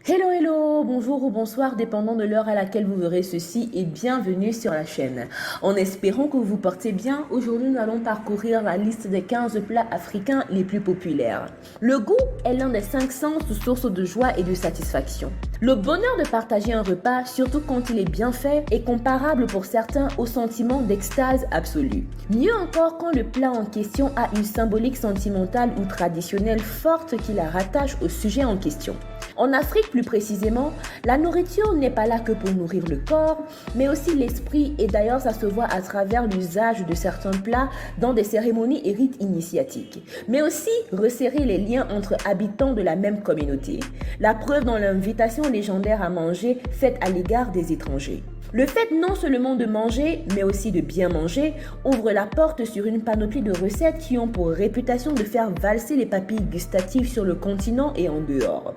Hello, hello, bonjour ou bonsoir, dépendant de l'heure à laquelle vous verrez ceci et bienvenue sur la chaîne. En espérant que vous vous portez bien, aujourd'hui nous allons parcourir la liste des 15 plats africains les plus populaires. Le goût est l'un des 5 sens source de joie et de satisfaction. Le bonheur de partager un repas, surtout quand il est bien fait, est comparable pour certains au sentiment d'extase absolue. Mieux encore quand le plat en question a une symbolique sentimentale ou traditionnelle forte qui la rattache au sujet en question. En Afrique plus précisément, la nourriture n'est pas là que pour nourrir le corps, mais aussi l'esprit et d'ailleurs ça se voit à travers l'usage de certains plats dans des cérémonies et rites initiatiques, mais aussi resserrer les liens entre habitants de la même communauté. La preuve dans l'invitation légendaire à manger faite à l'égard des étrangers. Le fait non seulement de manger, mais aussi de bien manger, ouvre la porte sur une panoplie de recettes qui ont pour réputation de faire valser les papilles gustatives sur le continent et en dehors.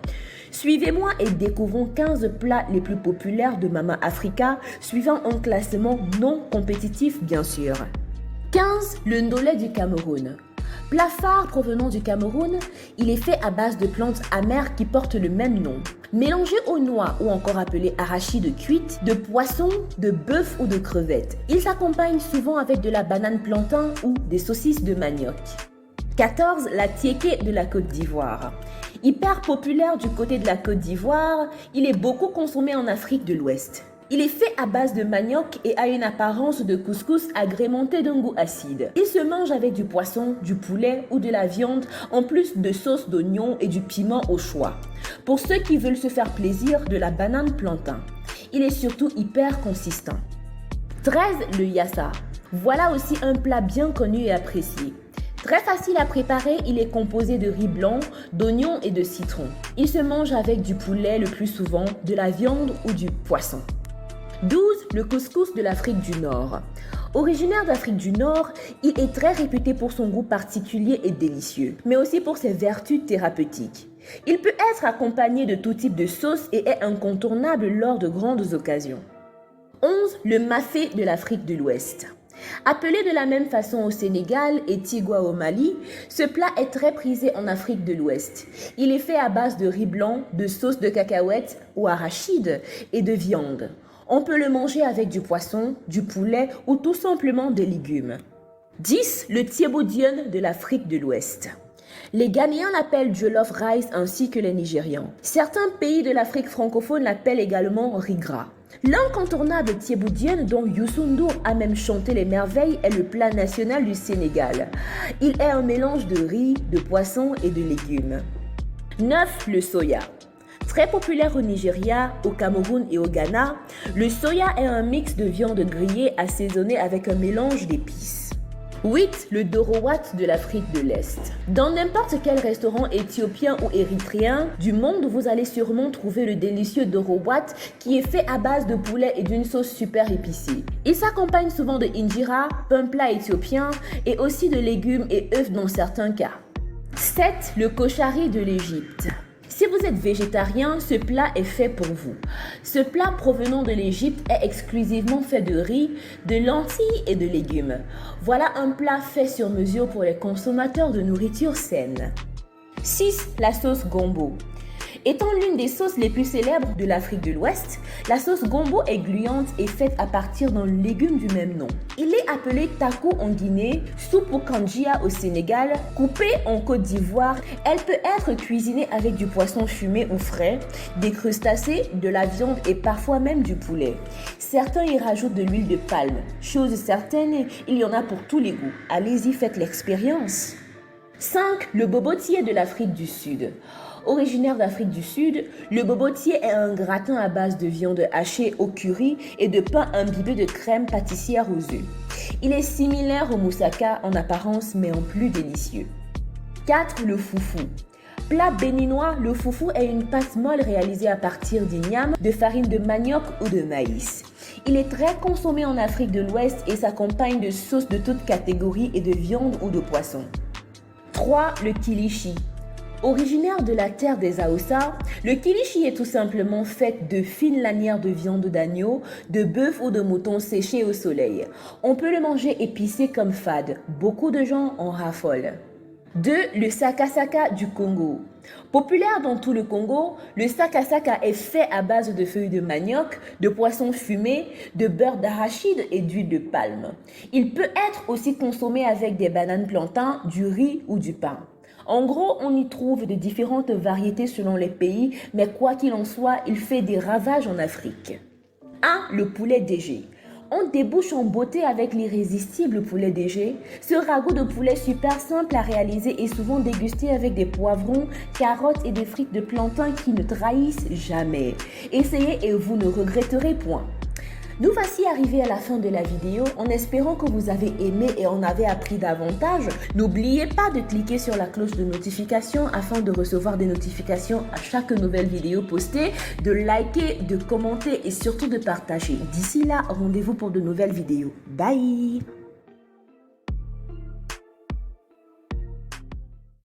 Suivez-moi et découvrons 15 plats les plus populaires de Mama Africa, suivant un classement non compétitif bien sûr. 15. Le ndolé du Cameroun. Plat phare provenant du Cameroun, il est fait à base de plantes amères qui portent le même nom. Mélangé aux noix ou encore appelé arachide cuite, de poisson, de bœuf ou de crevettes. Il s'accompagne souvent avec de la banane plantain ou des saucisses de manioc. 14. La tiéké de la Côte d'Ivoire. Hyper populaire du côté de la Côte d'Ivoire, il est beaucoup consommé en Afrique de l'Ouest. Il est fait à base de manioc et a une apparence de couscous agrémenté d'un goût acide. Il se mange avec du poisson, du poulet ou de la viande, en plus de sauce d'oignon et du piment au choix. Pour ceux qui veulent se faire plaisir, de la banane plantain. Il est surtout hyper consistant. 13. Le yassa. Voilà aussi un plat bien connu et apprécié. Très facile à préparer, il est composé de riz blanc, d'oignons et de citron. Il se mange avec du poulet le plus souvent, de la viande ou du poisson. 12. Le couscous de l'Afrique du Nord. Originaire d'Afrique du Nord, il est très réputé pour son goût particulier et délicieux, mais aussi pour ses vertus thérapeutiques. Il peut être accompagné de tout type de sauce et est incontournable lors de grandes occasions. 11. Le mafé de l'Afrique de l'Ouest. Appelé de la même façon au Sénégal et tigwa au Mali, ce plat est très prisé en Afrique de l'Ouest. Il est fait à base de riz blanc, de sauce de cacahuètes ou arachide et de viande. On peut le manger avec du poisson, du poulet ou tout simplement des légumes. 10. Le thieboudienne de l'Afrique de l'Ouest. Les Ghanéens l'appellent jollof rice ainsi que les Nigérians. Certains pays de l'Afrique francophone l'appellent également riz gras. L'incontournable thieboudienne dont Youssou N'Dour a même chanté les merveilles est le plat national du Sénégal. Il est un mélange de riz, de poisson et de légumes. 9. Le soya. Très populaire au Nigeria, au Cameroun et au Ghana, le soya est un mix de viande grillée assaisonnée avec un mélange d'épices. 8. Le dorowat de l'Afrique de l'Est. Dans n'importe quel restaurant éthiopien ou érythréen du monde, vous allez sûrement trouver le délicieux dorowat qui est fait à base de poulet et d'une sauce super épicée. Il s'accompagne souvent de injera, pain plat éthiopien et aussi de légumes et œufs dans certains cas. 7. Le koshari de l'Égypte. Si vous êtes végétarien, ce plat est fait pour vous. Ce plat provenant de l'Égypte est exclusivement fait de riz, de lentilles et de légumes. Voilà un plat fait sur mesure pour les consommateurs de nourriture saine. 6. La sauce gombo. Étant l'une des sauces les plus célèbres de l'Afrique de l'Ouest, la sauce gombo est gluante et faite à partir d'un légume du même nom. Il est appelé takou en Guinée, soupe au kanjia au Sénégal, coupée en Côte d'Ivoire. Elle peut être cuisinée avec du poisson fumé ou frais, des crustacés, de la viande et parfois même du poulet. Certains y rajoutent de l'huile de palme. Chose certaine, il y en a pour tous les goûts. Allez-y, faites l'expérience. 5. Le bobotier de l'Afrique du Sud. Originaire d'Afrique du Sud, le bobotier est un gratin à base de viande hachée au curry et de pain imbibé de crème pâtissière aux œufs. Il est similaire au moussaka en apparence mais en plus délicieux. 4. Le foufou. Plat béninois, le foufou est une pâte molle réalisée à partir d'igname, de farine de manioc ou de maïs. Il est très consommé en Afrique de l'Ouest et s'accompagne de sauces de toutes catégories et de viande ou de poisson. 3. Le kilichi. Originaire de la terre des Haoussa, le kilichi est tout simplement fait de fines lanières de viande d'agneau, de bœuf ou de mouton séché au soleil. On peut le manger épicé comme fade. Beaucoup de gens en raffolent. 2. Le sakasaka du Congo. Populaire dans tout le Congo, le sakasaka est fait à base de feuilles de manioc, de poissons fumés, de beurre d'arachide et d'huile de palme. Il peut être aussi consommé avec des bananes plantains, du riz ou du pain. En gros, on y trouve de différentes variétés selon les pays, mais quoi qu'il en soit, il fait des ravages en Afrique. 1. Le poulet DG. On débouche en beauté avec l'irrésistible poulet DG. Ce ragoût de poulet super simple à réaliser est souvent dégusté avec des poivrons, carottes et des frites de plantain qui ne trahissent jamais. Essayez et vous ne regretterez point. Nous voici arrivés à la fin de la vidéo en espérant que vous avez aimé et en avez appris davantage. N'oubliez pas de cliquer sur la cloche de notification afin de recevoir des notifications à chaque nouvelle vidéo postée, de liker, de commenter et surtout de partager. D'ici là, rendez-vous pour de nouvelles vidéos. Bye!